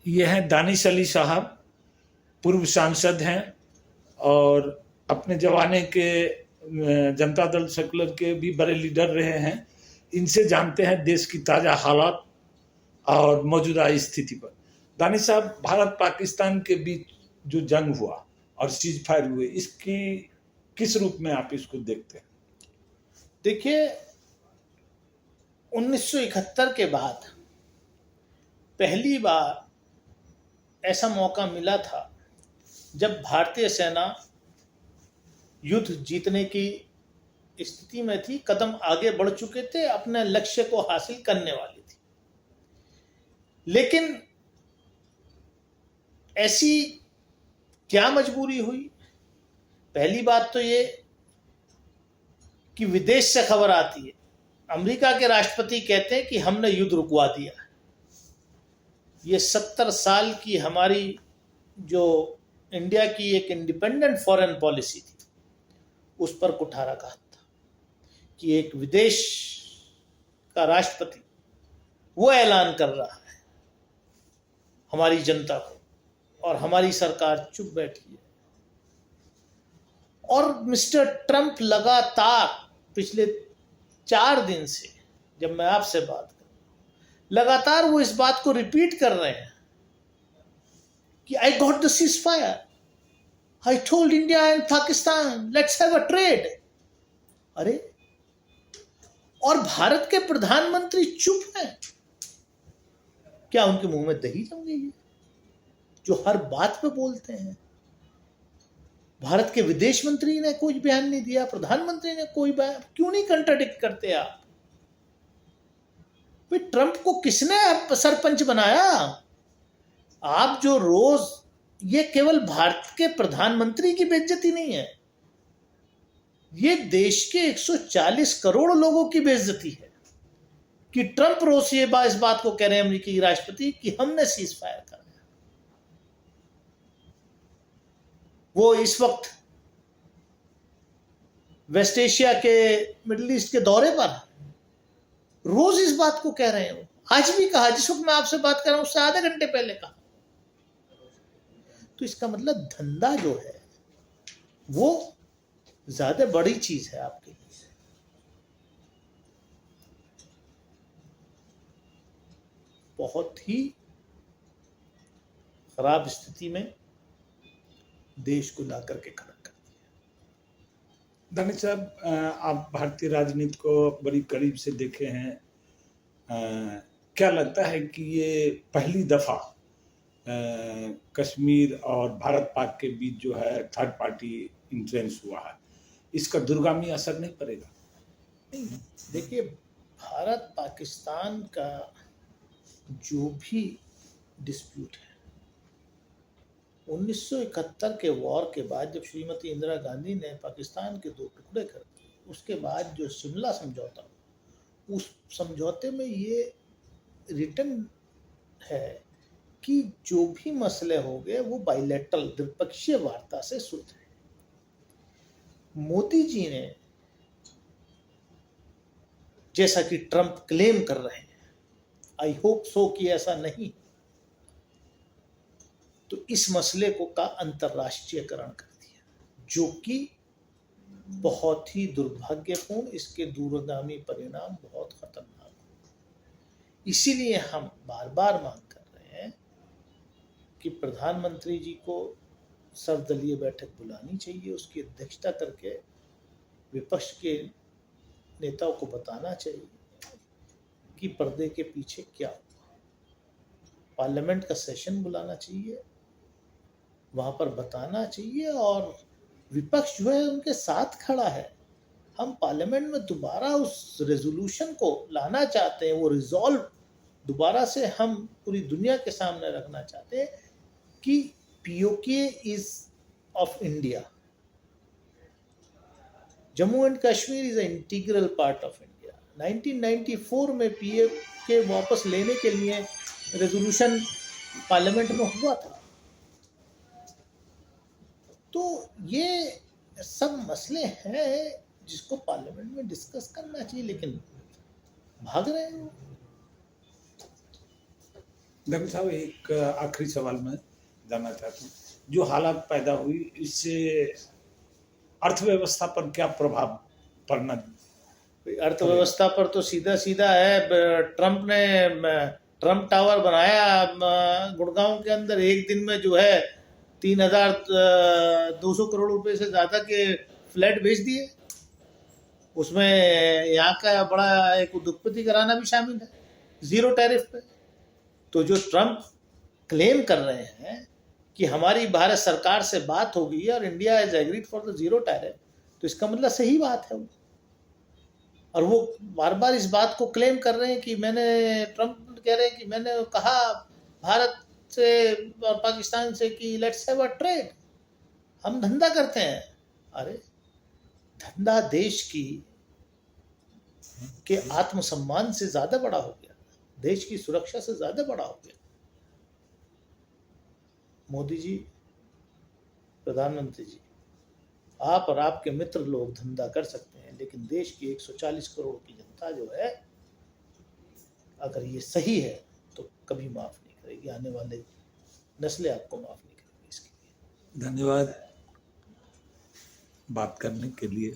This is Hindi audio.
ये हैं दानिश अली साहब, पूर्व सांसद हैं और अपने जमाने के जनता दल सेकुलर के भी बड़े लीडर रहे हैं। इनसे जानते हैं देश की ताज़ा हालात और मौजूदा स्थिति पर। दानिश साहब, भारत पाकिस्तान के बीच जो जंग हुआ और सीज फायर हुए, इसकी किस रूप में आप इसको देखते हैं? देखिए, 1971 के बाद पहली बार ऐसा मौका मिला था जब भारतीय सेना युद्ध जीतने की स्थिति में थी, कदम आगे बढ़ चुके थे, अपने लक्ष्य को हासिल करने वाली थी। लेकिन ऐसी क्या मजबूरी हुई? पहली बात तो ये कि विदेश से खबर आती है, अमेरिका के राष्ट्रपति कहते हैं कि हमने युद्ध रुकवा दिया। ये 70 साल की हमारी जो इंडिया की एक इंडिपेंडेंट फॉरेन पॉलिसी थी, उस पर कुठाराघात था कि एक विदेश का राष्ट्रपति वो ऐलान कर रहा है हमारी जनता को, और हमारी सरकार चुप बैठी है। और मिस्टर ट्रंप लगातार पिछले 4 दिन से, जब मैं आपसे बात कर रहा हूं, लगातार वो इस बात को रिपीट कर रहे हैं कि I got the cease fire, I told India and Pakistan let's have a trade. अरे, और भारत के प्रधानमंत्री चुप हैं। क्या उनके मुंह में दही जम गई है जो हर बात पे बोलते हैं? भारत के विदेश मंत्री ने कोई बयान नहीं दिया, प्रधानमंत्री ने कोई बयान, क्यों नहीं कंट्राडिक्ट करते आप? भाई, ट्रंप को किसने सरपंच बनाया? आप जो रोज, ये केवल भारत के प्रधानमंत्री की बेइज्जती नहीं है, ये देश के 140 करोड़ लोगों की बेइज्जती है कि ट्रंप रोज ये इस बात को कह रहे हैं अमेरिकी राष्ट्रपति कि हमने सीज फायर कर दिया। वो इस वक्त वेस्ट एशिया के, मिडिल ईस्ट के दौरे पर, रोज इस बात को कह रहे हैं। आज भी कहा, जिस वक्त मैं आपसे बात कर रहा हूं उससे आधे घंटे पहले कहा। तो इसका मतलब धंधा जो है वो ज्यादा बड़ी चीज है आपके लिए। बहुत ही खराब स्थिति में देश को ला करके खड़ा कर दिया। दानिश साहब, आप भारतीय राजनीति को बड़ी करीब से देखे हैं। क्या लगता है कि ये पहली दफा कश्मीर और भारत पाक के बीच जो है थर्ड पार्टी इंट्रेंस हुआ है, इसका दूरगामी असर नहीं पड़ेगा? देखिए, भारत पाकिस्तान का जो भी डिस्प्यूट है, 1971 के वॉर के बाद जब श्रीमती इंदिरा गांधी ने पाकिस्तान के 2 टुकड़े कर दिए, उसके बाद जो शिमला समझौता, उस समझौते में ये रिटर्न है कि जो भी मसले हो गए वो बाइलेटरल, द्विपक्षीय वार्ता से सुलझे। मोदी जी ने, जैसा कि ट्रंप क्लेम कर रहे हैं, आई होप सो कि ऐसा नहीं, तो इस मसले को का अंतर्राष्ट्रीयकरण कर दिया, जो कि बहुत ही दुर्भाग्यपूर्ण, इसके दूरगामी परिणाम बहुत खतरनाक हो। इसीलिए हम बार बार मांग कर रहे हैं कि प्रधानमंत्री जी को सर्वदलीय बैठक बुलानी चाहिए, उसकी अध्यक्षता करके विपक्ष के नेताओं को बताना चाहिए कि पर्दे के पीछे क्या हुआ। पार्लियामेंट का सेशन बुलाना चाहिए, वहां पर बताना चाहिए, और विपक्ष जो है उनके साथ खड़ा है। हम पार्लियामेंट में दोबारा उस रेजोल्यूशन को लाना चाहते हैं, वो रिजॉल्व दोबारा से हम पूरी दुनिया के सामने रखना चाहते हैं कि PoK is of India, Jammu and Kashmir is an integral part of India. 1994 में पीओके वापस लेने के लिए रेजोल्यूशन पार्लियामेंट में हुआ था। तो ये सब मसले हैं जिसको पार्लियामेंट में डिस्कस करना चाहिए, लेकिन भाग रहे हैं। डॉक्टर साहब, एक आखिरी सवाल मैं जानना चाहता हूँ। जो हालात पैदा हुई, इससे अर्थव्यवस्था पर क्या प्रभाव पड़ना? अर्थव्यवस्था पर तो सीधा सीधा है। ट्रम्प टावर बनाया गुड़गांव के अंदर, एक दिन में जो है 3,200 करोड़ रुपए से ज्यादा के फ्लैट बेच दिए। उसमें यहाँ का बड़ा एक उद्योगपति घराना भी शामिल है, जीरो टैरिफ पे। तो जो ट्रम्प क्लेम कर रहे हैं कि हमारी भारत सरकार से बात हो गई है और India is agreed for the zero tariff, तो इसका मतलब सही बात है। और वो बार बार इस बात को क्लेम कर रहे हैं कि ट्रम्प कह रहे हैं कि मैंने कहा भारत से और पाकिस्तान से कि लेट्स हैव अ ट्रेड, हम धंधा करते हैं। अरे धंधा देश के आत्मसम्मान से ज्यादा बड़ा हो गया, देश की सुरक्षा से ज्यादा बड़ा हो गया। मोदी जी, प्रधानमंत्री जी, आप और आपके मित्र लोग धंधा कर सकते हैं, लेकिन देश की 140 करोड़ की जनता जो है, अगर ये सही है तो कभी माफ नहीं करेगी। आने वाले नस्लें आपको माफ नहीं करेगी इसके लिए। धन्यवाद बात करने के लिए।